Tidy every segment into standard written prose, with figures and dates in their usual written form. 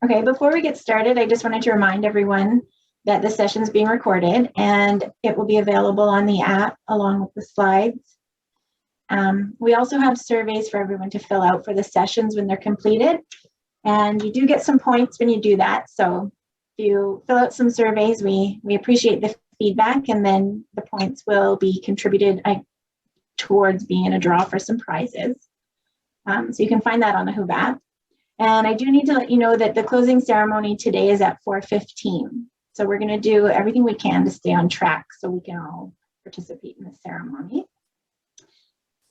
Okay, before we get started, I just wanted to remind everyone that the session is being recorded and it will be available on the app along with the slides. We also have surveys for everyone to fill out for the sessions when they're completed. And you do get some points when you do that. So if you fill out some surveys, we appreciate the feedback, and then the points will be contributed towards being in a draw for some prizes. So you can find that on the Who app. And I do need to let you know that the closing ceremony today is at 4:15. So we're going to do everything we can to stay on track so we can all participate in the ceremony.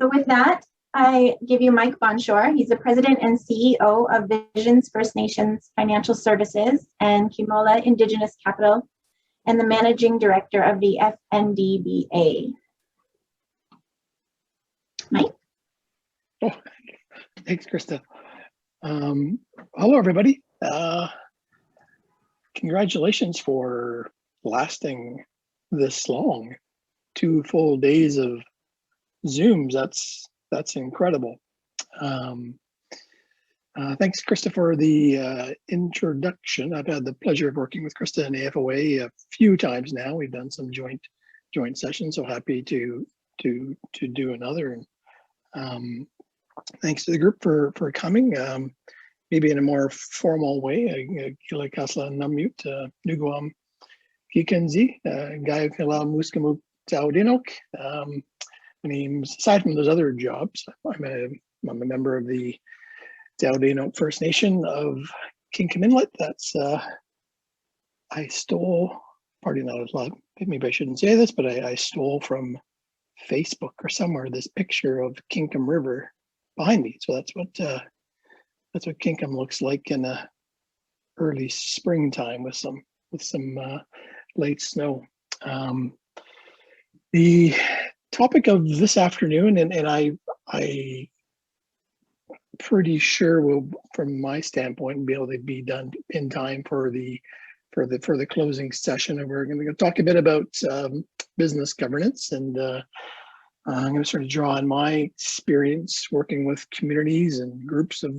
So with that, I give you Mike Bonshor. He's the president and CEO of Visions First Nations Financial Services and Kimola Indigenous Capital, and the managing director of the FNBDA. Mike? Oh, thanks, Krista. Hello, everybody. Congratulations for lasting this long. 2 full days of Zooms. That's incredible. Thanks, Krista, for the introduction. I've had the pleasure of working with Krista and AFOA a few times now. We've done some joint sessions, so happy to do another. Thanks to the group for coming. Maybe in a more formal way, Kila Kasla Namut, Nuguam Kikenzi, Guy Kila Muskamuk Taudinok. My name's, aside from those other jobs, I'm a member of the Taudinok First Nation of Kinkum Inlet. That's, I stole, pardon not a lot, maybe I shouldn't say this, but I stole from Facebook or somewhere this picture of Kinkum River behind me. So that's what Kinkum looks like in a early springtime with some late snow. The topic of this afternoon, and I pretty sure will, from my standpoint, be able to be done in time for the closing session. And we're going to talk a bit about business governance, and I'm going to sort of draw on my experience working with communities and groups of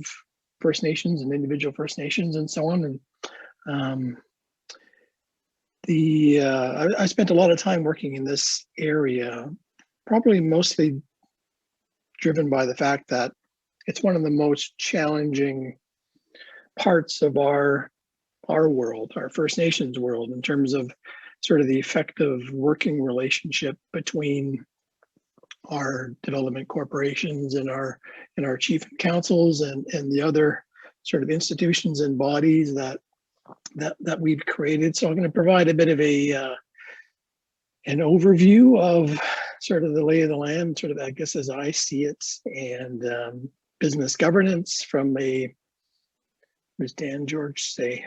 First Nations and individual First Nations and so on. And I spent a lot of time working in this area, probably mostly driven by the fact that it's one of the most challenging parts of our world, our First Nations world, in terms of sort of the effective working relationship between our development corporations and our chief councils and the other sort of institutions and bodies that we've created. So I'm going to provide a bit of an overview of sort of the lay of the land, sort of, I guess, as I see it, and business governance from as Dan George say,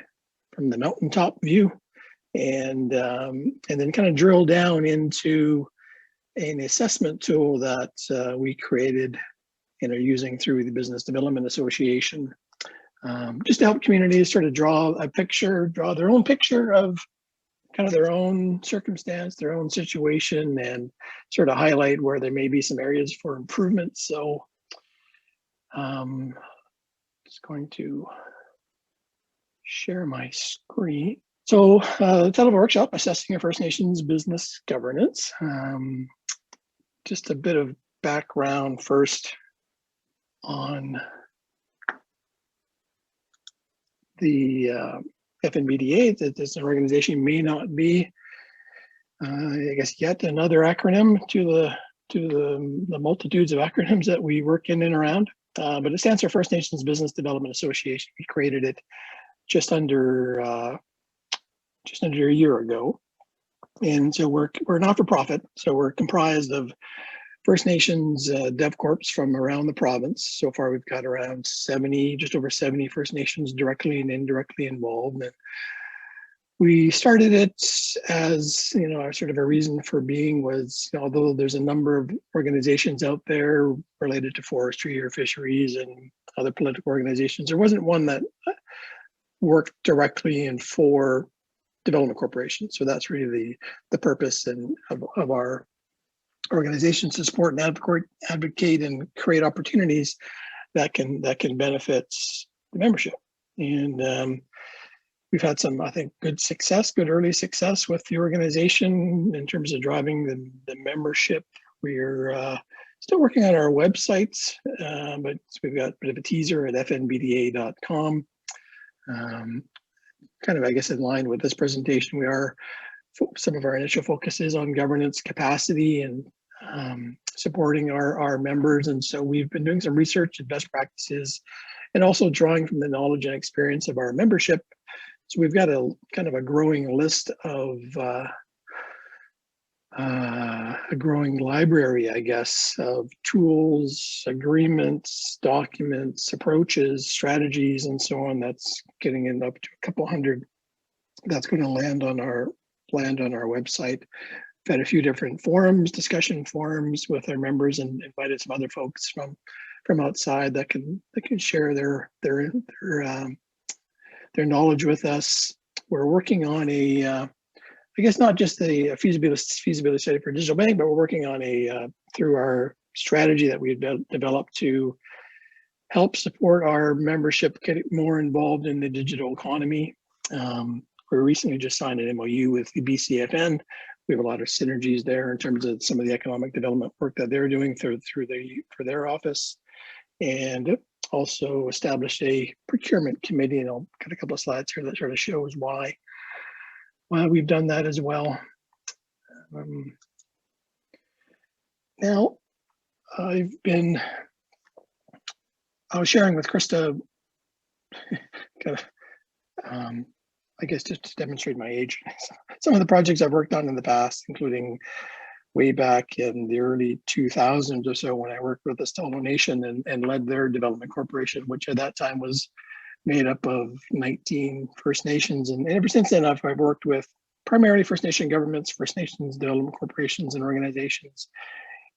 from the mountaintop view, and then kind of drill down into an assessment tool that we created and are using through the Business Development Association, just to help communities sort of draw their own picture of kind of their own circumstance, their own situation, and sort of highlight where there may be some areas for improvement. So just going to share my screen. So the title of our workshop, Assessing a First Nations Business Governance. Just a bit of background first on the FNBDA. That this organization may not be, I guess, yet another acronym to the multitudes of acronyms that we work in and around. But it stands for First Nations Business Development Association. We created it just under a year ago. And so we're not-for-profit, so we're comprised of First Nations Dev Corps from around the province. So far, we've got around 70, just over 70 First Nations directly and indirectly involved. And we started it as, our sort of a reason for being was, although there's a number of organizations out there related to forestry or fisheries and other political organizations, there wasn't one that worked directly and for development corporations. So that's really the purpose of our organizations, to support and advocate and create opportunities that can benefit the membership. And we've had some, I think, good early success with the organization in terms of driving the membership. We're still working on our websites, but we've got a bit of a teaser at FNBDA.com. Kind of, I guess, in line with this presentation, some of our initial focus is on governance capacity and supporting our members. And so we've been doing some research and best practices and also drawing from the knowledge and experience of our membership. So we've got a kind of a growing list of a growing library, I guess, of tools, agreements, documents, approaches, strategies, and so on. That's getting in up to a couple hundred. That's going to land on our website. We've had a few different forums, discussion forums with our members, and invited some other folks from outside that can share their knowledge with us. We're working on I guess not just a feasibility study for digital bank, but we're working on through our strategy that we've developed to help support our membership get more involved in the digital economy. We recently just signed an MOU with the BCFN. We have a lot of synergies there in terms of some of the economic development work that they're doing for their office, and also established a procurement committee. And I'll got a couple of slides here that sort of shows why we've done that as well. Now, I was sharing with Krista, kind of, I guess just to demonstrate my age, some of the projects I've worked on in the past, including way back in the early 2000s or so when I worked with the Stalo Nation and led their development corporation, which at that time was made up of 19 First Nations. And ever since then, I've worked with primarily First Nation governments, First Nations development corporations and organizations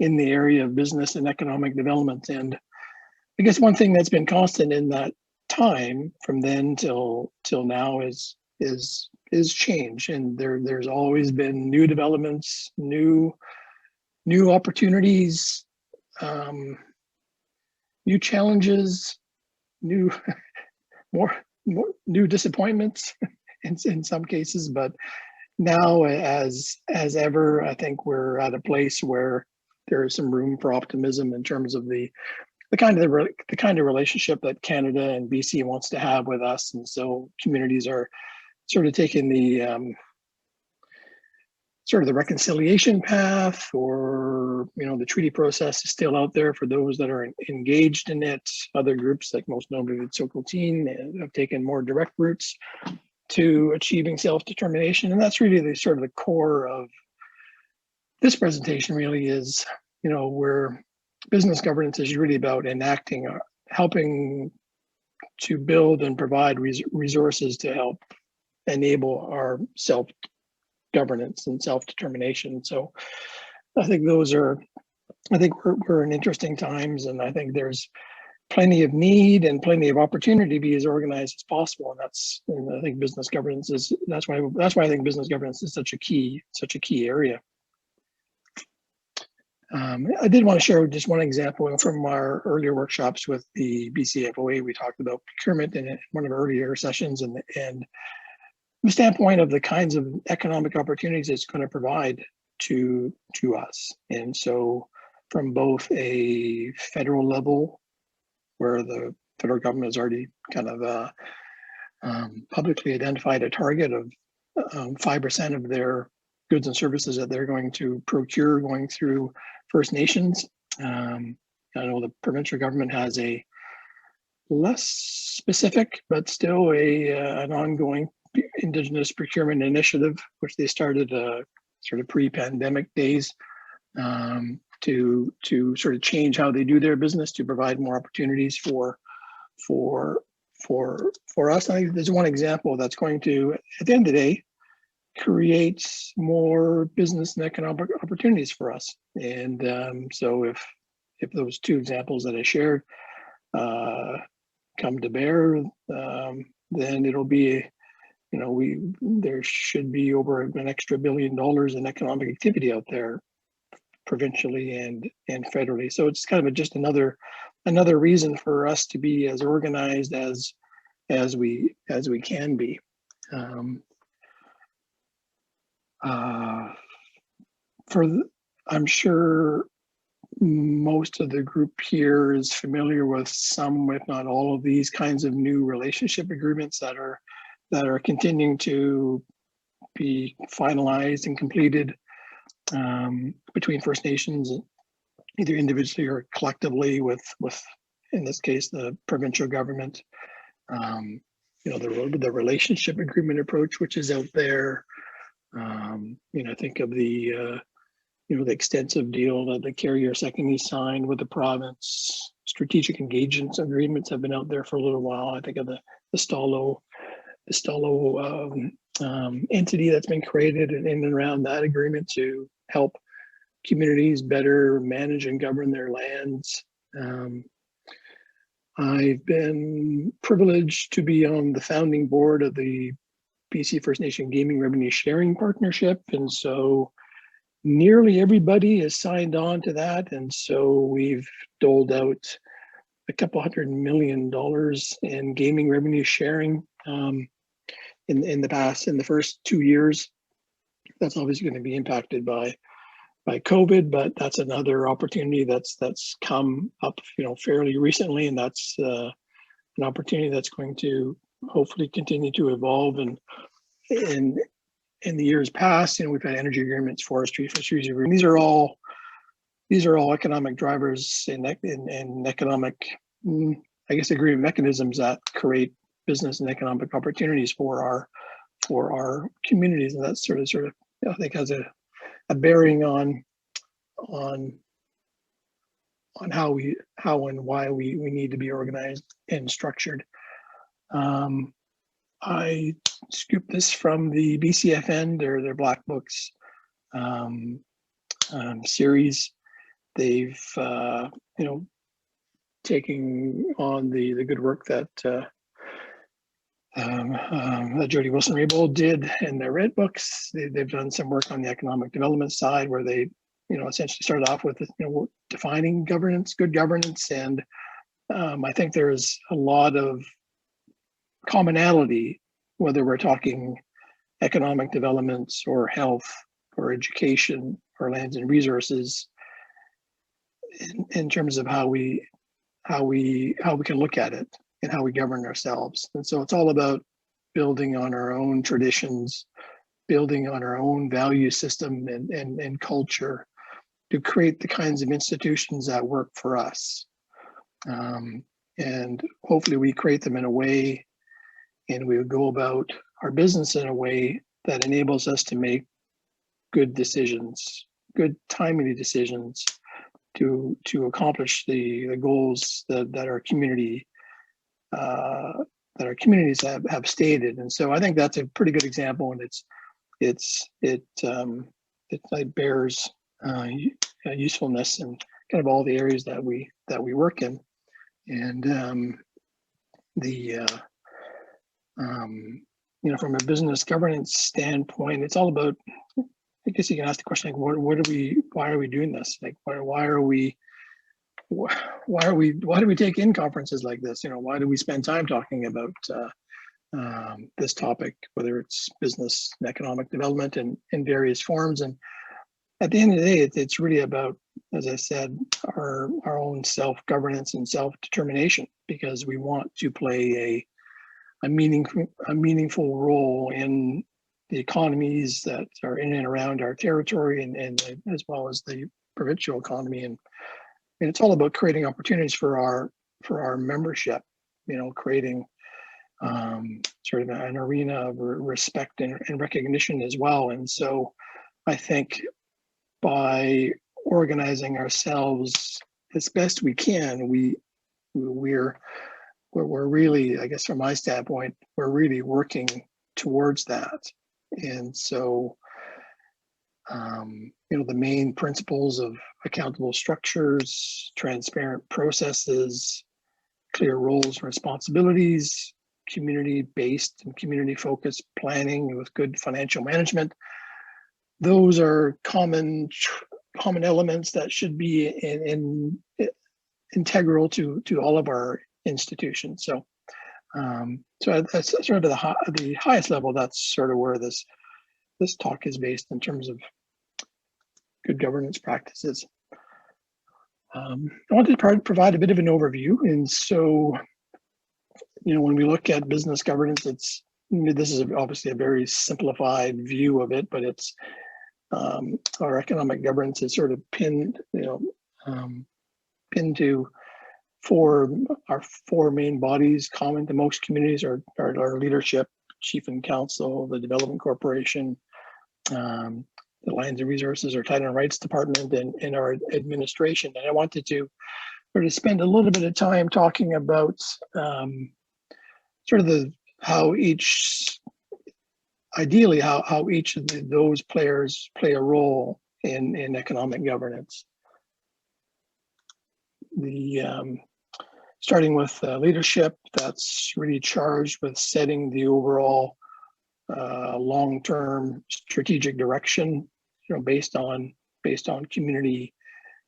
in the area of business and economic development. And I guess one thing that's been constant in that time from then till now is change. And there's always been new developments, new opportunities, new challenges, more new disappointments in some cases. But now, as ever, I think we're at a place where there is some room for optimism in terms of the kind of relationship that Canada and BC wants to have with us. And so communities are sort of taking the sort of the reconciliation path, or the treaty process is still out there for those that are engaged in it. Other groups, like most notably the Tsokwutin, have taken more direct routes to achieving self-determination. And that's really the sort of the core of this presentation, really, is where business governance is really about enacting, helping to build and provide resources to help enable our self-governance and self-determination. So I think we're in interesting times, and I think there's plenty of need and plenty of opportunity to be as organized as possible. And I think business governance that's why I think business governance is such a key area. I did want to share just one example from our earlier workshops with the BCFOA. We talked about procurement in one of our earlier sessions, and the standpoint of the kinds of economic opportunities it's going to provide to us. And so from both a federal level, where the federal government has already kind of publicly identified a target of 5% of their goods and services that they're going to procure going through First Nations. I know the provincial government has a less specific, but still an ongoing Indigenous procurement initiative, which they started sort of pre-pandemic days, to sort of change how they do their business, to provide more opportunities for us. I think there's one example that's going to, at the end of the day, create more business and economic opportunities for us. And so if those two examples that I shared come to bear, then it'll be, there should be over an extra $1 billion in economic activity out there, provincially and federally. So it's kind of just another reason for us to be as organized as we can be. Um, I'm sure most of the group here is familiar with some, if not all, of these kinds of new relationship agreements that are continuing to be finalized and completed between First Nations, either individually or collectively, with in this case the provincial government. The relationship agreement approach, which is out there. Think of the the extensive deal that the carrier secondly signed with the province. Strategic engagements agreements have been out there for a little while. I think of the Stalo entity that's been created in and around that agreement to help communities better manage and govern their lands. I've been privileged to be on the founding board of the BC First Nation Gaming Revenue Sharing Partnership, and so nearly everybody has signed on to that, and so we've doled out a couple $100 million in gaming revenue sharing in the first 2 years. That's obviously going to be impacted by COVID, but that's another opportunity that's come up fairly recently, and that's an opportunity that's going to hopefully continue to evolve. And in the years past, we've had energy agreements, forestry, fisheries agreements. These are all economic drivers and economic, I guess, agreement mechanisms that create business and economic opportunities for our communities, and that's sort of I think has a bearing on how and why we need to be organized and structured. I scooped this from the BCFN, their Black Books series. They've taking on the good work that Jody Wilson-Raybould did in their Red Books. They've done some work on the economic development side, where they essentially started off with defining governance, good governance, and I think there's a lot of commonality, whether we're talking economic developments or health or education or lands and resources, in terms of how we can look at it and how we govern ourselves. And so it's all about building on our own traditions, building on our own value system and culture to create the kinds of institutions that work for us. And hopefully we create them in a way, and we would go about our business in a way that enables us to make good decisions, good timely decisions to accomplish the goals that our communities have stated. And so I think that's a pretty good example, and it bears usefulness in kind of all the areas that we work in. And from a business governance standpoint, it's all about, I guess you can ask the question, like, why are we doing this? Like, why do we take in conferences like this? Why do we spend time talking about this topic, whether it's business and economic development in various forms? And at the end of the day, it's really about, as I said, our own self-governance and self-determination, because we want to play a meaningful role in the economies that are in and around our territory, and as well as the provincial economy. And it's all about creating opportunities for our membership, creating sort of an arena of respect and recognition as well. And so I think by organizing ourselves as best we can, we're really, I guess from my standpoint, we're really working towards that. And so, the main principles of accountable structures, transparent processes, clear roles and responsibilities, community-based and community-focused planning with good financial management, those are common elements that should be integral to all of our institutions. So So that's sort of the highest level. That's sort of where this talk is based in terms of good governance practices. I wanted to provide a bit of an overview, and so when we look at business governance, this is obviously a very simplified view of it, but it's our economic governance is sort of pinned to our four main bodies common to most communities are our leadership, chief and council, the development corporation, the lands and resources or title and rights department, and our administration. And I wanted to sort of spend a little bit of time talking about sort of how each of those players play a role in economic governance. Starting with leadership, that's really charged with setting the overall long-term strategic direction, based on community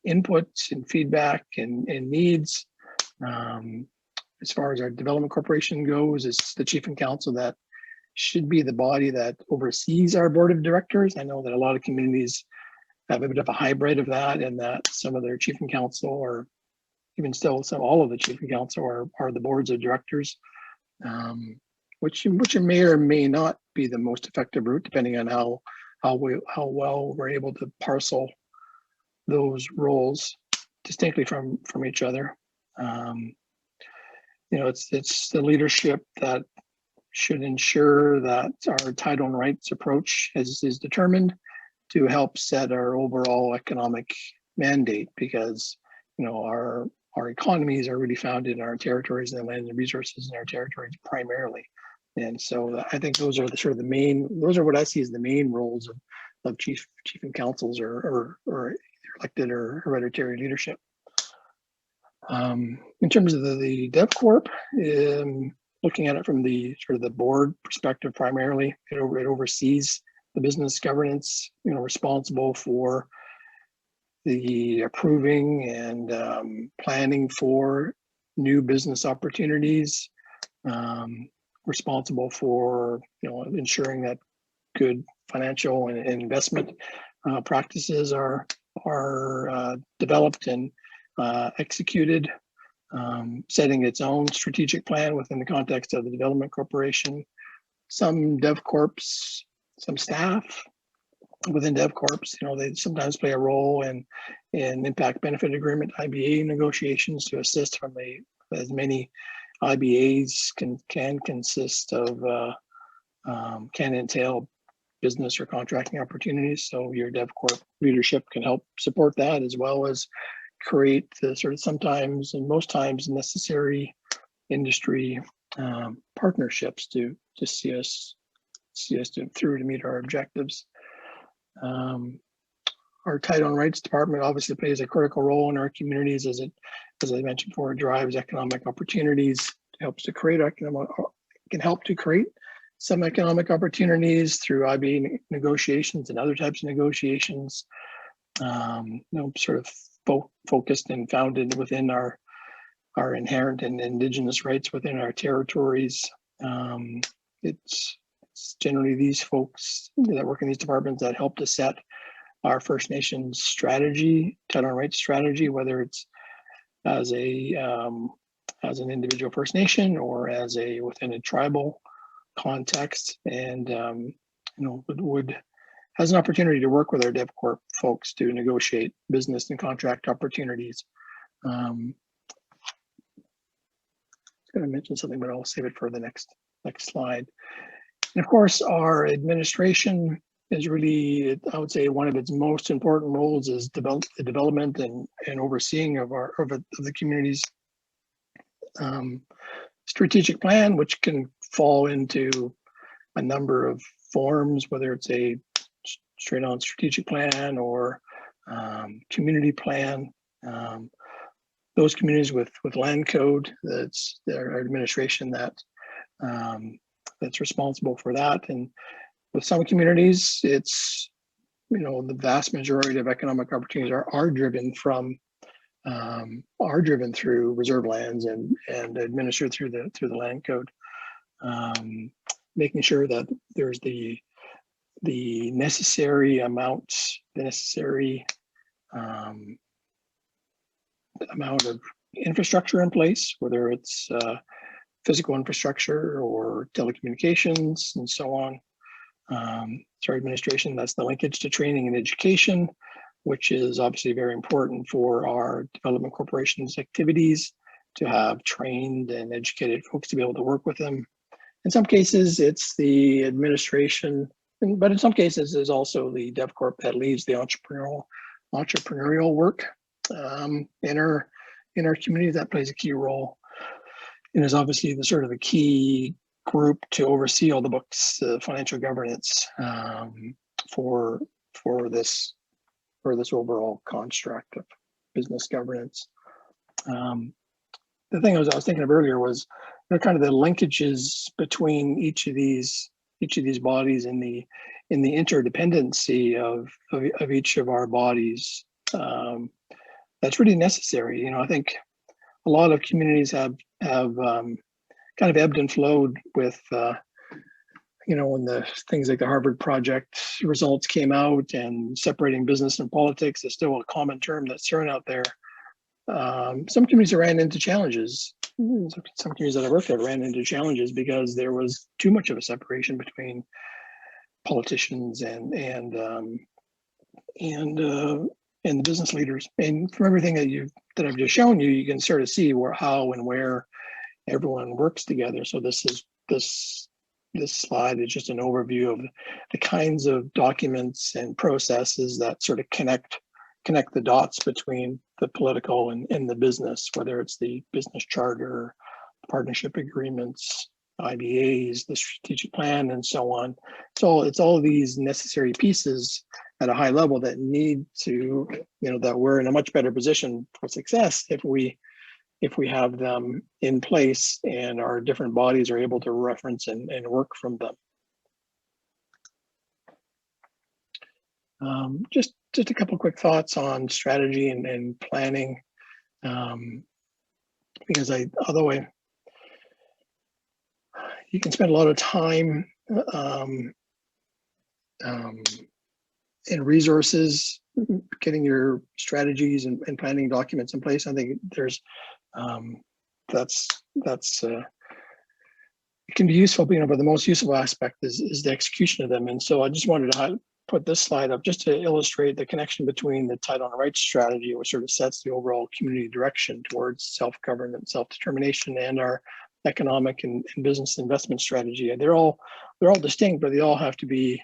inputs and feedback and needs. As far as our development corporation goes, it's the chief and council that should be the body that oversees our board of directors. I know that a lot of communities have a bit of a hybrid of that, and that some of their chief and council, or even still all of the chief and council are the boards of directors, which may or may not be the most effective route, depending on how well we're able to parcel those roles distinctly from each other. It's the leadership that should ensure that our title and rights approach is determined to help set our overall economic mandate, because our economies are really founded in our territories and the land and resources in our territories primarily. And so I think those are those are what I see as the main roles of chief and councils or elected or hereditary leadership. In terms of the Dev Corp, looking at it from the sort of the board perspective primarily, it oversees the business governance, responsible for the approving and planning for new business opportunities, responsible for ensuring that good financial and investment practices are developed and executed, setting its own strategic plan within the context of the development corporation. Some Dev Corps, some staff within Dev Corps, they sometimes play a role in impact benefit agreement IBA negotiations to assist from as many IBAs can consist of can entail business or contracting opportunities. So your Dev Corp leadership can help support that, as well as create the sort of sometimes and most times necessary industry partnerships to see us through to meet our objectives. Our title and rights department obviously plays a critical role in our communities, as I mentioned before, it drives economic opportunities, helps to create can help to create some economic opportunities through IBA negotiations and other types of negotiations, sort of focused and founded within our inherent and indigenous rights within our territories. It's generally these folks that work in these departments that help to set our First Nations strategy, title and rights strategy, whether it's as an individual First Nation or within a tribal context, and has an opportunity to work with our Dev Corp folks to negotiate business and contract opportunities. I was going to mention something, but I'll save it for the next slide. And of course, our administration is really, I would say, one of its most important roles is the development and overseeing of the community's strategic plan, which can fall into a number of forms, whether it's a straight on strategic plan or community plan. Those communities with land code, that's their administration that's responsible for that. And with some communities, it's the vast majority of economic opportunities are driven through reserve lands and administered through the land code. making sure that there's the necessary amounts, the necessary amount of infrastructure in place, whether it's physical infrastructure or telecommunications and so on. Sorry, administration, that's the linkage to training and education, which is obviously very important for our development corporations activities, to have trained and educated folks to be able to work with them. In some cases, it's the administration, but in some cases, there's also the DevCorp that leads the entrepreneurial work in our community. That plays a key role, and is obviously the sort of a key group to oversee all the books, financial governance for this overall construct of business governance. The thing I was thinking of earlier was, kind of the linkages between each of these bodies in the interdependency of each of our bodies. That's really necessary. I think a lot of communities have kind of ebbed and flowed with, when the things like the Harvard Project results came out, and separating business and politics is still a common term that's thrown out there. Some communities ran into challenges. Some communities that I worked at ran into challenges because there was too much of a separation between politicians and the business leaders. And from everything that I've just shown you, you can sort of see how and where everyone works together. So this slide is just an overview of the kinds of documents and processes that sort of connect the dots between the political and the business, whether it's the business charter, partnership agreements, IBAs, the strategic plan, and so on. So it's all of these necessary pieces at a high level that need to, that we're in a much better position for success if we have them in place and our different bodies are able to reference and work from them. Just a couple quick thoughts on strategy and planning, because although you can spend a lot of time and resources getting your strategies and planning documents in place. I think there's it can be useful, but the most useful aspect is the execution of them. And so I just wanted to put this slide up just to illustrate the connection between the title and rights strategy, which sort of sets the overall community direction towards self-governance, self-determination, and our economic and business investment strategy. And they're all distinct, but they all have to be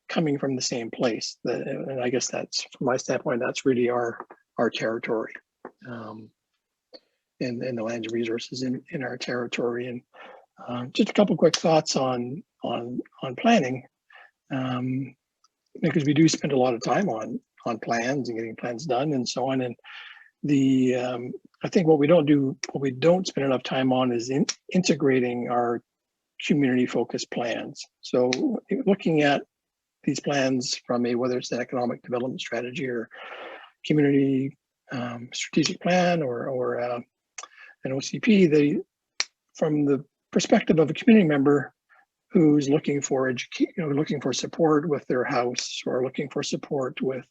coming from the same place. And I guess that's, from my standpoint, that's really our territory, and the lands and resources in our territory. And just a couple quick thoughts on planning, because we do spend a lot of time on plans and getting plans done and so on. And I think what we don't spend enough time on is integrating our community-focused plans. So looking at these plans from whether it's an economic development strategy or community strategic plan or an OCP, from the perspective of a community member who's looking for looking for support with their house, or looking for support with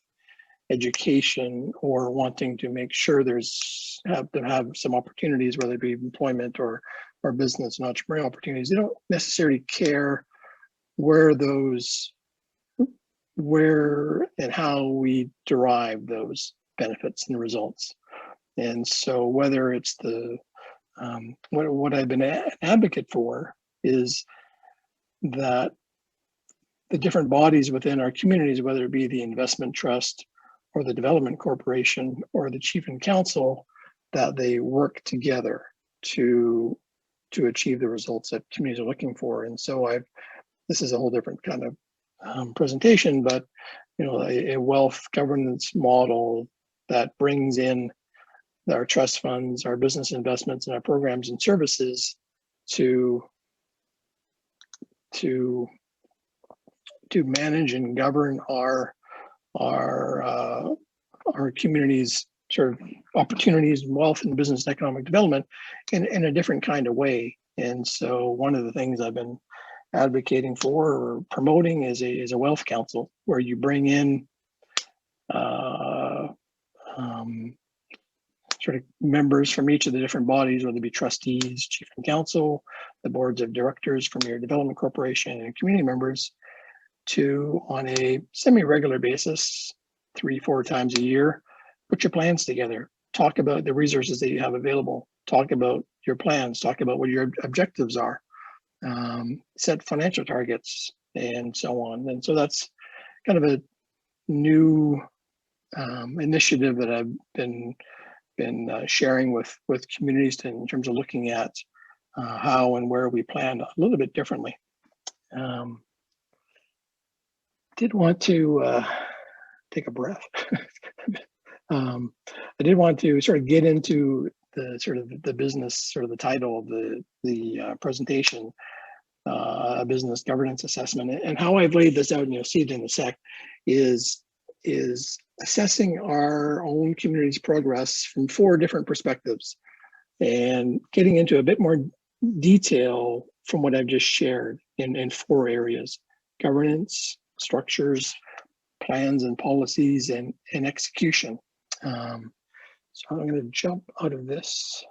education, or wanting to make sure have some opportunities, whether it be employment or business and entrepreneurial opportunities. They don't necessarily care where and how we derive those benefits and results. And so whether it's what I've been an advocate for is that the different bodies within our communities, whether it be the investment trust or the development corporation or the chief and council, that they work together to achieve the results that communities are looking for. And so this is a whole different kind of presentation, but a wealth governance model that brings in our trust funds, our business investments, and our programs and services to manage and govern our communities' sort of opportunities, wealth, and business and economic development in a different kind of way And so one of the things I've been advocating for or promoting is a wealth council where you bring in sort of members from each of the different bodies, whether it be trustees, chief and council, the boards of directors from your development corporation, and community members, to, on a semi-regular basis, 3-4 times a year, put your plans together, talk about the resources that you have available, talk about your plans, talk about what your objectives are, set financial targets, and so on. And so that's kind of a new initiative that I've been sharing with communities in terms of looking at how and where we plan a little bit differently. Did want to take a breath. I did want to sort of get into the sort of the business, sort of the title of the presentation, a business governance assessment, and how I've laid this out, and you'll see it in a sec, is assessing our own community's progress from 4 different perspectives and getting into a bit more detail from what I've just shared in 4 areas: governance, structures, plans and policies, and execution. So I'm going to jump out of this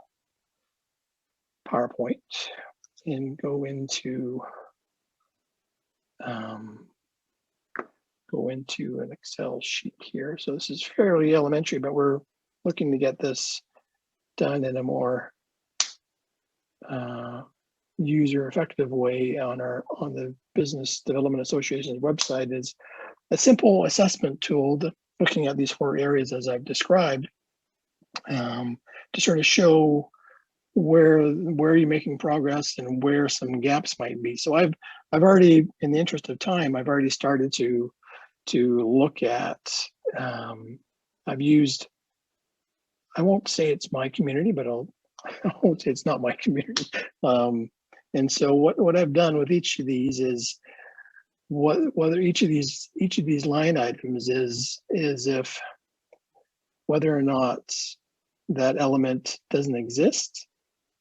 PowerPoint and go into an Excel sheet here. So this is fairly elementary, but we're looking to get this done in a more user effective way on the Business Development Association's website. Is a simple assessment tool looking at these 4 areas as I've described, to sort of show where you're making progress and where some gaps might be. So I've already, in the interest of time, I've already started to look at, I've used, I won't say it's my community, but I won't say it's not my community. And so what I've done with each of these is whether each of these line items is if whether or not that element doesn't exist,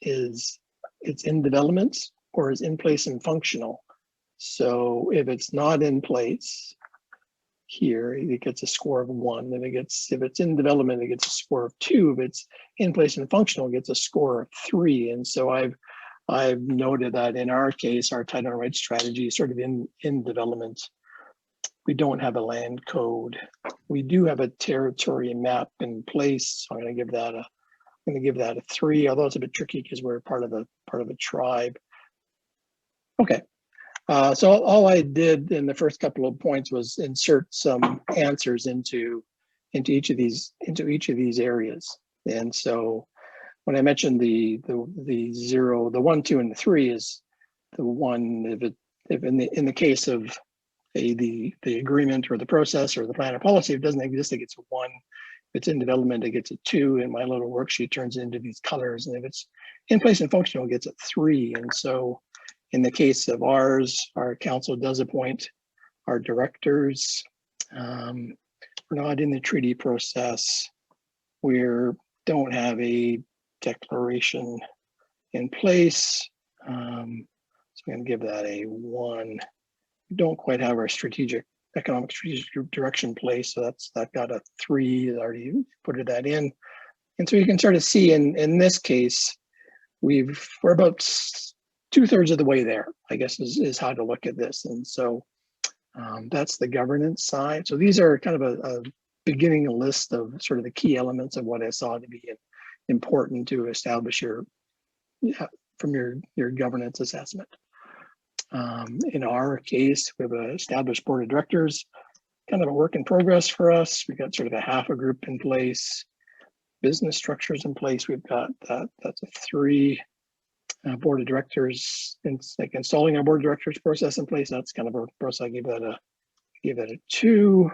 it's in development, or is in place and functional. So if it's not in place here, it gets a score of 1. If it's in development, it gets a score of 2. If it's in place and functional, it gets a score of 3. And so I've noted that in our case, our title and rights strategy is sort of in development. We don't have a land code. We do have a territory map in place. So I'm going to give that a 3, although it's a bit tricky because we're part of a tribe. Okay. So all I did in the first couple of points was insert some answers into each of these areas. And so when I mentioned the 0, the 1, 2, and the 3 is the 1 if in the case of the agreement or the process or the plan or policy, if it doesn't exist, it gets a 1. If it's in development, it gets a 2, and my little worksheet turns into these colors. And if it's in place and functional, it gets a 3. And so in the case of ours, our council does appoint our directors. We're not in the treaty process. We don't have a declaration in place. So I'm going to give that a 1. We don't quite have our economic strategic direction in place, so that got a 3. I already put that in. And so you can sort of see in this case, we're about 2/3 of the way there, I guess, is how to look at this. And so that's the governance side. So these are kind of a beginning list of sort of the key elements of what I saw to be important to establish from your governance assessment. In our case, we have an established board of directors, kind of a work in progress for us. We've got sort of a half a group in place, business structures in place. We've got that's a 3. Board of directors, like installing our board of directors process in place. That's kind of a process. I gave that a 2.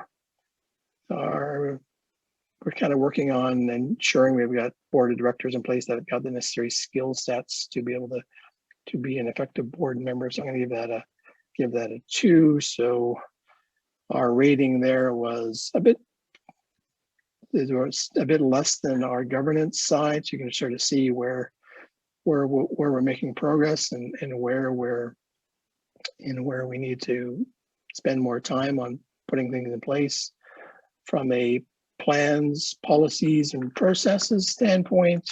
We're kind of working on ensuring we've got board of directors in place that have got the necessary skill sets to be able to be an effective board member. So I'm going to give that a 2. So our rating there was a bit less than our governance side. So you can sort of see where where we're making progress and where we need to spend more time on putting things in place from a plans, policies, and processes standpoint.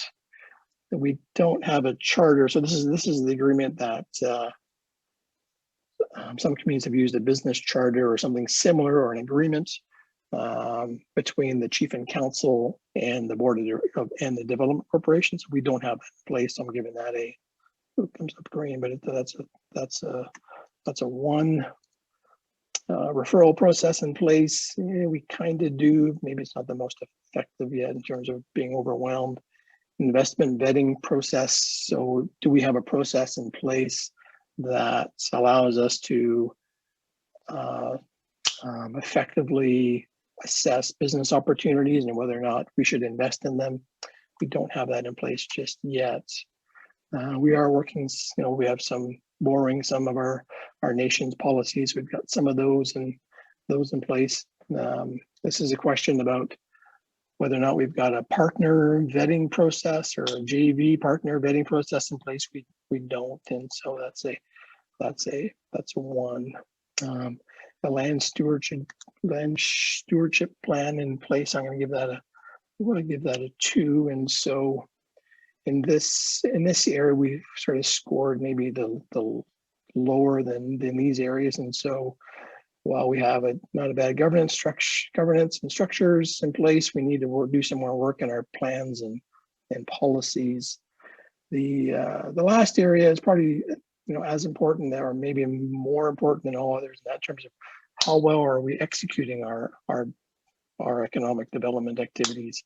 That we don't have a charter. So this is the agreement that some communities have used, a business charter or something similar, or an agreement between the chief and council and the board of and the development corporation. So we don't have that in place. I'm giving that a, comes up green, but that's a one. Referral process in place. Yeah, we kind of do. Maybe it's not the most effective yet in terms of being overwhelmed. Investment vetting process. So do we have a process in place that allows us to effectively assess business opportunities and whether or not we should invest in them? We don't have that in place just yet. We are working, we have some borrowing some of our nation's policies. We've got some of those in place. This is a question about whether or not we've got a partner vetting process or a JV partner vetting process in place. We don't, and so that's a one. The land stewardship plan in place. I'm going to give that a 2. And so in this area, we've sort of scored maybe the lower than these areas. And so while we have not a bad governance and structures in place, we need to do some more work in our plans and policies. The last area is probably as important, or maybe more important than all others, in that terms of how well are we executing our economic development activities.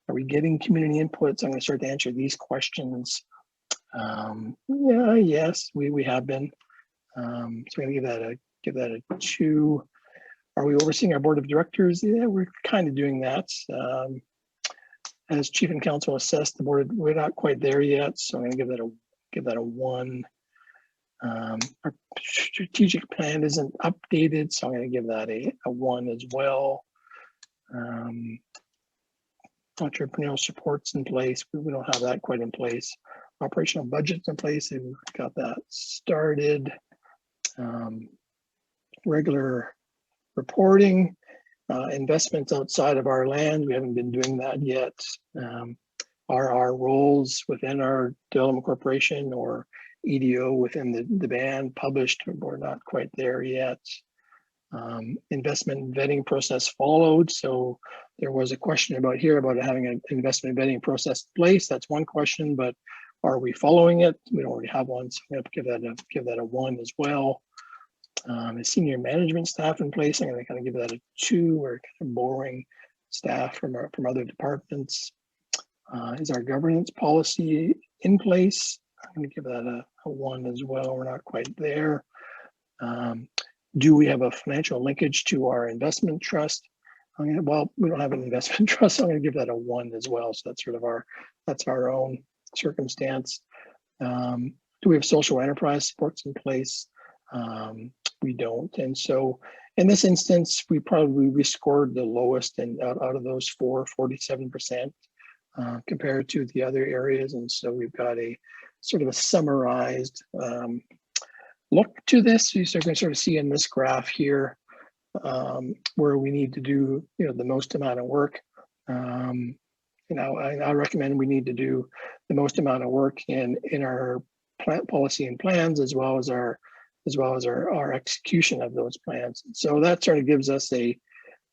Are we getting community inputs? I'm going to start to answer these questions. Yeah, yes, we have been. So I'm going to give that a 2. Are we overseeing our board of directors? Yeah, we're kind of doing that. As chief and council assessed the board, we're not quite there yet, so I'm going to give that a 1. Our strategic plan isn't updated, so I'm going to give that a 1 as well. Entrepreneurial support's in place. We don't have that quite in place. Operational budget's in place. We've got that started. Regular reporting, investments outside of our land. We haven't been doing that yet. Are our roles within our development corporation or EDO within the band published? We're not quite there yet. Investment vetting process followed. So there was a question about having an investment vetting process in place. That's one question, but are we following it? We don't already have one, so I'm going to give that a 1 as well. The senior management staff in place, I'm going to kind of give that a 2. We're kind of borrowing staff from other departments. Is our governance policy in place? I'm going to give that a 1 as well. We're not quite there. Do we have a financial linkage to our investment trust? Well, we don't have an investment trust, so I'm going to give that a 1 as well. So that's sort of our own circumstance. Do we have social enterprise supports in place? We don't. And so in this instance, we scored the lowest out of those 47% compared to the other areas. And so we've got a sort of a summarized look to this. You can sort of see in this graph here where we need to do the most amount of work. I recommend we need to do the most amount of work in our plant policy and plans, as well as our execution of those plans. So that sort of gives us a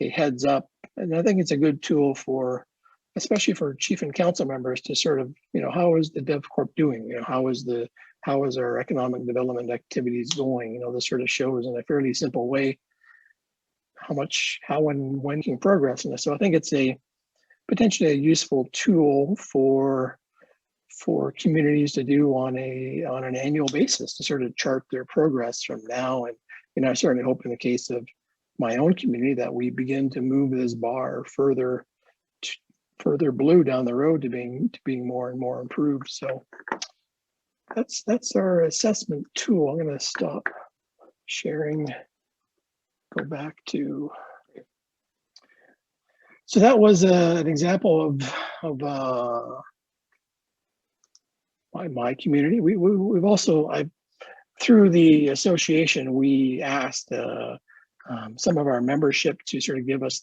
heads up, and I think it's a good tool especially for chief and council members to sort of how is the Dev Corp doing? How is our economic development activities going? This sort of shows in a fairly simple way how and when you can progress in this. So I think it's potentially a useful tool for communities to do on an annual basis to sort of chart their progress from now. And I certainly hope in the case of my own community that we begin to move this bar further blue down the road to being more and more improved. So that's our assessment tool. I'm going to stop sharing, go back to. So that was an example of my community. We've also, through the association, we asked some of our membership to sort of give us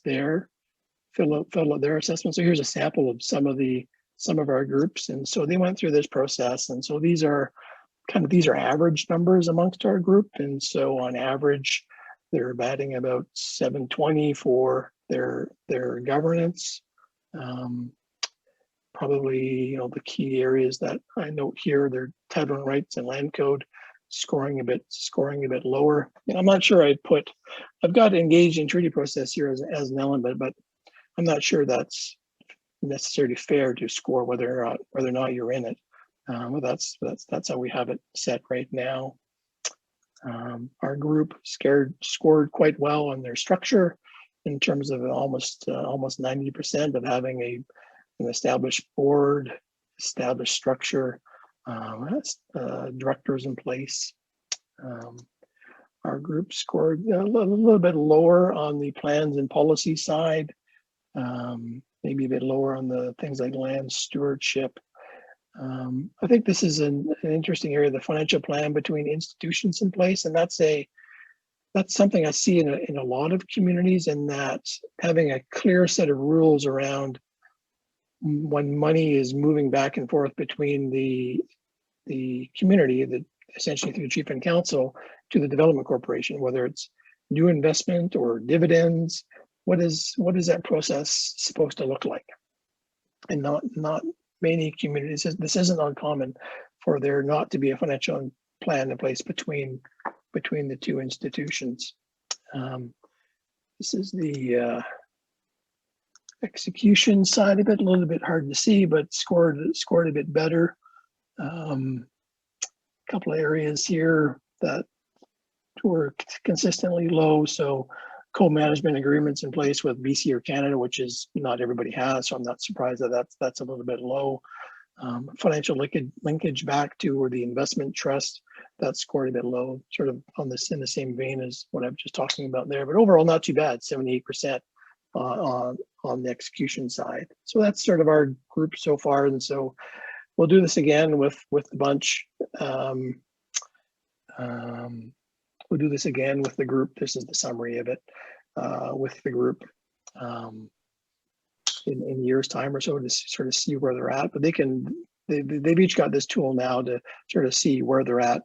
fill out their assessment. So here's a sample of some of our groups, and so they went through this process, and so these are average numbers amongst our group, and so on average they're batting about 720 for their governance. Probably, the key areas that I note here, their title and rights and land code scoring a bit lower. I'm not sure I've got engaged in treaty process here as an element, but I'm not sure that's necessarily fair to score whether or not you're in it. Well, that's how we have it set right now. Our group scored quite well on their structure in terms of almost 90% of having an established board, established structure, directors in place. Our group scored a little bit lower on the plans and policy side, maybe a bit lower on the things like land stewardship. I think this is an interesting area, the financial plan between institutions in place, and that's something I see in a lot of communities, in that having a clear set of rules around when money is moving back and forth between the community, essentially through the chief and council, to the development corporation, whether it's new investment or dividends. What is that process supposed to look like? And not many communities, this isn't uncommon for there not to be a financial plan in place between the two institutions. This is the execution side of it, a little bit hard to see, but scored a bit better. Couple of areas here that were consistently low. So co-management agreements in place with BC or Canada, which is not everybody has, so I'm not surprised that that's a little bit low. Financial linkage back to or the investment trust, that scored a bit low, sort of in the same vein as what I'm just talking about there. But overall, not too bad, 78% on the execution side. So that's sort of our group so far, and so we'll do this again with the bunch. We'll do this again with the group. This is the summary of it with the group in years' time or so to sort of see where they're at. But they've each got this tool now to sort of see where they're at,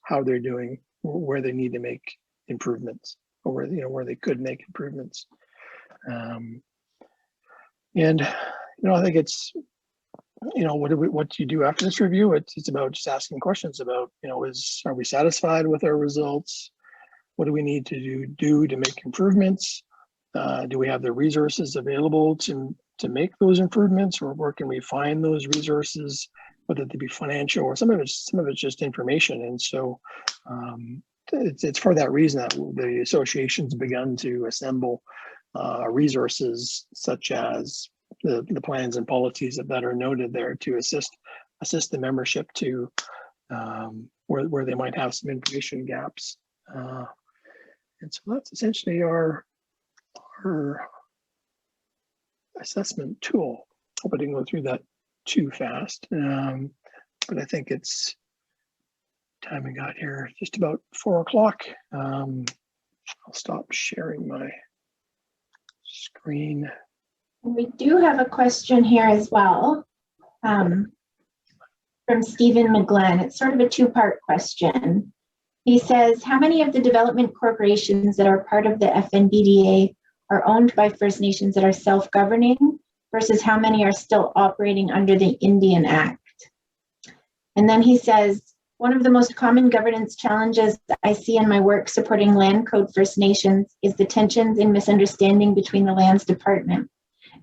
how they're doing, where they need to make improvements, or where they could make improvements. And I think it's what do you do after this review? It's about just asking questions about, are we satisfied with our results? What do we need to do to make improvements? Do we have the resources available to make those improvements, or where can we find those resources, whether they be financial or some of it's just information? And so it's for that reason that the association's begun to assemble resources such as the plans and policies that are noted there to assist the membership to where they might have some information gaps. And so that's essentially our assessment tool. Hope I didn't go through that too fast, but I think it's time we got here, just about 4 o'clock. I'll stop sharing my screen. We do have a question here as well from Stephen McGlenn. It's sort of a two-part question. He says, how many of the development corporations that are part of the FNBDA are owned by First Nations that are self-governing versus how many are still operating under the Indian Act? And then he says, one of the most common governance challenges I see in my work supporting Land Code First Nations is the tensions and misunderstanding between the Lands Department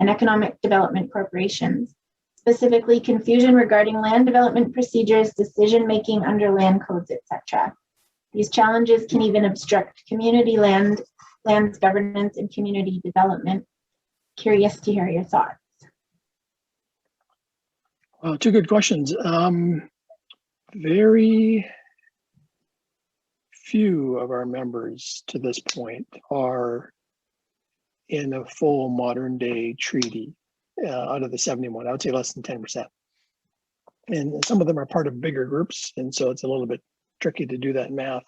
and economic development corporations, specifically confusion regarding land development procedures, decision-making under land codes, etc. These challenges can even obstruct community lands governance and community development. Curious to hear your thoughts. Well, two good questions. Very few of our members to this point are in a full modern day treaty out of the 71. I would say less than 10%. and some of them are part of bigger groups, and so it's a little bit tricky to do that math.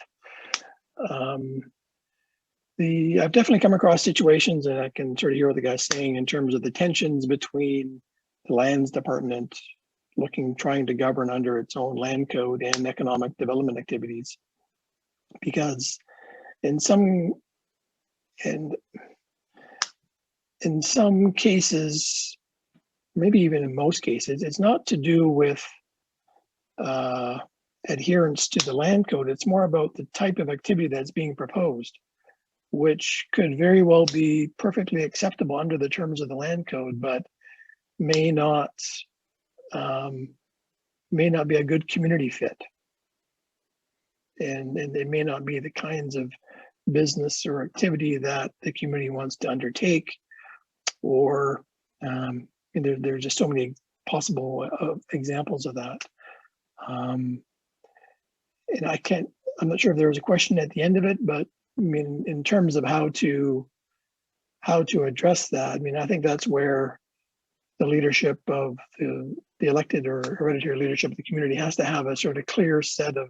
I've definitely come across situations, and I can sort of hear what the guy's saying in terms of the tensions between the lands department trying to govern under its own land code and economic development activities, because in some cases, maybe even in most cases, it's not to do with adherence to the land code. It's more about the type of activity that's being proposed, which could very well be perfectly acceptable under the terms of the land code, but may not be a good community fit. And they may not be the kinds of business or activity that the community wants to undertake, or there's just so many possible examples of that. And I'm not sure if there was a question at the end of it, but I mean, in terms of how to address that, I mean, I think that's where the leadership of the elected or hereditary leadership of the community has to have a sort of clear set of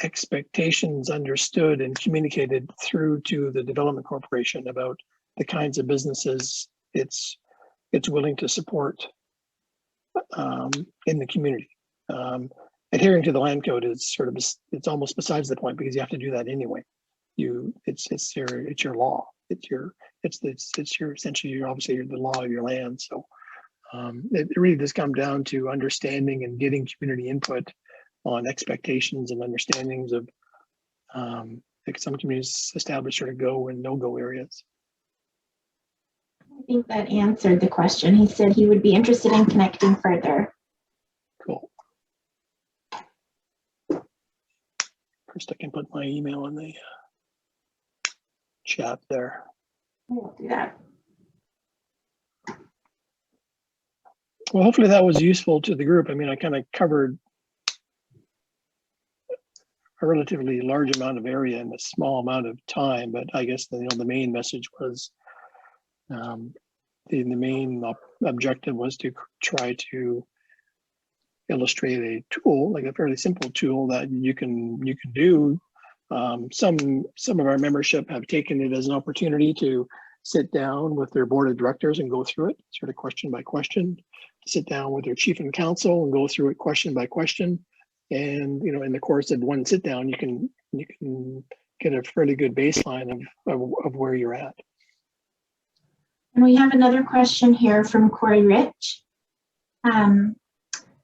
expectations understood and communicated through to the development corporation about the kinds of businesses it's willing to support in the community. Adhering to the land code is sort of, it's almost besides the point, because you have to do that anyway. It's your law. It's your essentially, you're obviously the law of your land. So it really does come down to understanding and getting community input on expectations and understandings of like some communities establish sort of go and no-go areas. I think that answered the question. He said he would be interested in connecting further. Cool. First, I can put my email in the chat there. We'll do that. Well, hopefully that was useful to the group. I mean, I kind of covered a relatively large amount of area in a small amount of time, but I guess the main message was the main objective was to try to illustrate a tool, like a fairly simple tool that you can do. Some of our membership have taken it as an opportunity to sit down with their board of directors and go through it, sort of question by question, sit down with their chief and council and go through it question by question. And in the course of one sit down, you can get a fairly good baseline of where you're at. And we have another question here from Corey Rich. It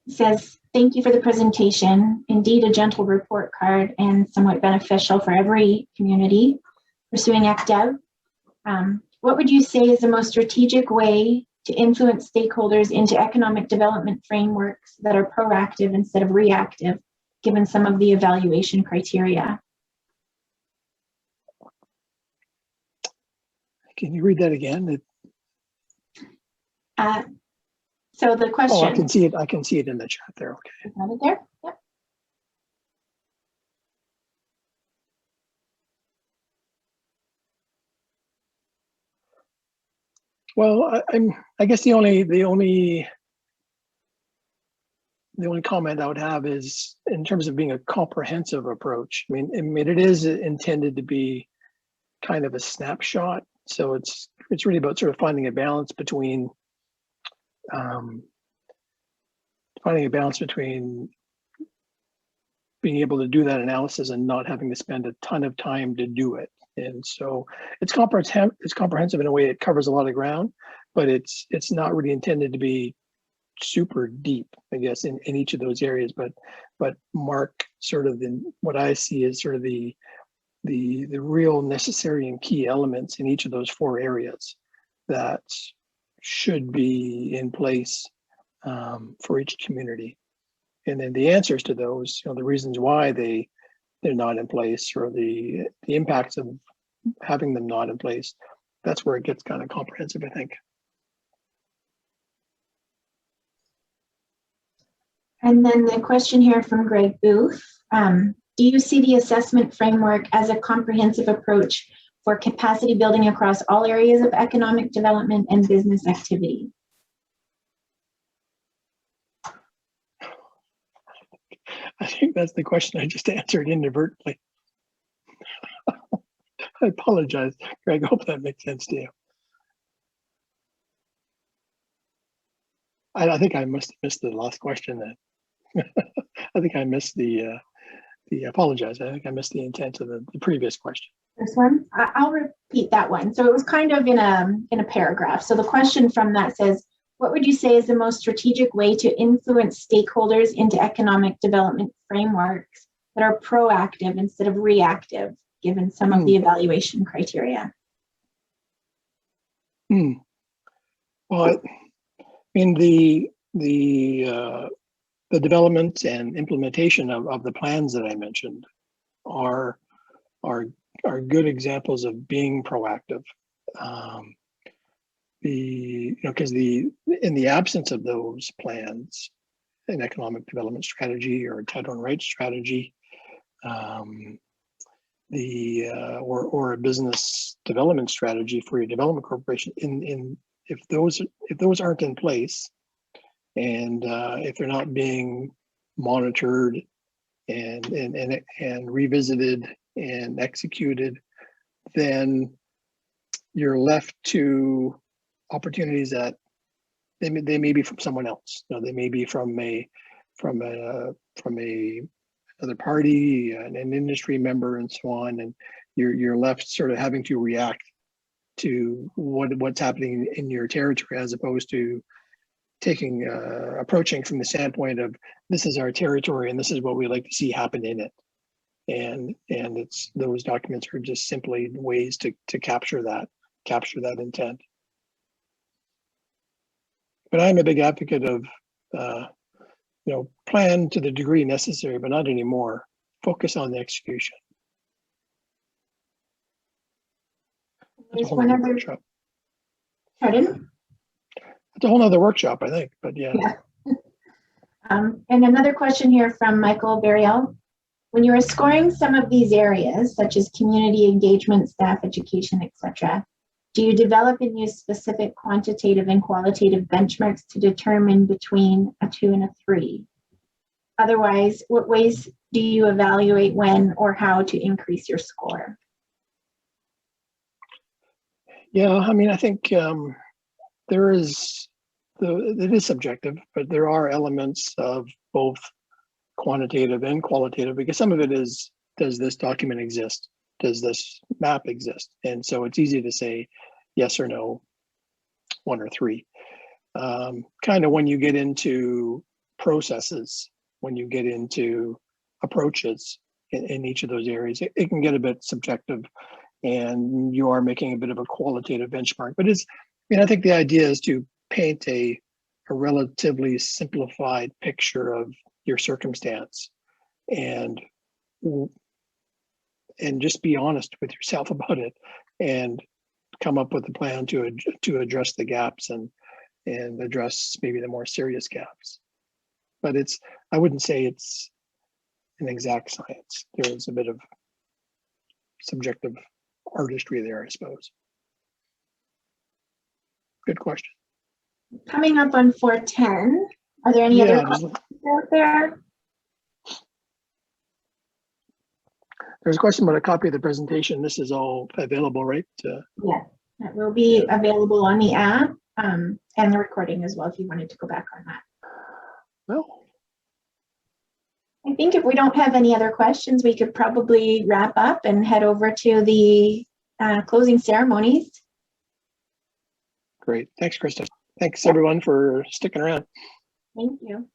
says, thank you for the presentation. Indeed, a gentle report card and somewhat beneficial for every community pursuing ECDEV. What would you say is the most strategic way to influence stakeholders into economic development frameworks that are proactive instead of reactive, given some of the evaluation criteria? Can you read that again? So the question. Oh, I can see it. I can see it in the chat there. Okay. Is that it there? Yep. Well, I guess the only comment I would have is in terms of being a comprehensive approach. I mean, it is intended to be kind of a snapshot. So it's really about sort of finding a balance between being able to do that analysis and not having to spend a ton of time to do it. And so it's comprehensive in a way. It covers a lot of ground, but it's not really intended to be super deep, I guess, in each of those areas. But mark sort of what I see as sort of the real necessary and key elements in each of those four areas that should be in place for each community. And then the answers to those, the reasons why they're not in place, or the impacts of having them not in place, that's where it gets kind of comprehensive, I think. And then the question here from Greg Booth. Do you see the assessment framework as a comprehensive approach for capacity building across all areas of economic development and business activity? I think that's the question I just answered inadvertently. I apologize, Greg. I hope that makes sense to you. I think I must have missed the last question then. I think I missed the apologize. I think I missed the intent of the previous question. This one, I'll repeat that one. So it was kind of in a paragraph. So the question from that says, what would you say is the most strategic way to influence stakeholders into economic development frameworks that are proactive instead of reactive, given some of the evaluation criteria? Well, in the development and implementation of the plans that I mentioned are good examples of being proactive. Because in the absence of those plans, an economic development strategy or a title and rights strategy, or a business development strategy for your development corporation, if those aren't in place, and if they're not being monitored and revisited and executed, then you're left to opportunities that they may be from someone else. They may be from another party, an industry member, and so on. And you're left sort of having to react to what's happening in your territory, as opposed to approaching from the standpoint of, this is our territory and this is what we like to see happen in it. And it's, those documents are just simply ways to capture that intent. But I'm a big advocate of, plan to the degree necessary, but not anymore. Focus on the execution. There's one other workshop. Pardon? It's a whole nother workshop, I think, but yeah. And another question here from Michael Burial. When you are scoring some of these areas, such as community engagement, staff education, etc., do you develop and use specific quantitative and qualitative benchmarks to determine between a 2 and a 3? Otherwise, what ways do you evaluate when or how to increase your score? Yeah, I mean, I think it is subjective, but there are elements of both quantitative and qualitative, because some of it is, does this document exist? Does this map exist? And so it's easy to say yes or no, 1 or 3. Kind of when you get into processes, when you get into approaches in each of those areas, it can get a bit subjective, and you are making a bit of a qualitative benchmark. But I think the idea is to paint a relatively simplified picture of your circumstance, and just be honest with yourself about it, and come up with a plan to address the gaps and address maybe the more serious gaps. But I wouldn't say it's an exact science. There is a bit of subjective artistry there, I suppose. Good question. Coming up on 410, are there any other questions out there? There's a question about a copy of the presentation. This is all available, right? Yeah, that will be available on the app and the recording as well, if you wanted to go back on that. Well, I think if we don't have any other questions, we could probably wrap up and head over to the closing ceremonies. Great. Thanks, Krista. Thanks, everyone, for sticking around. Thank you.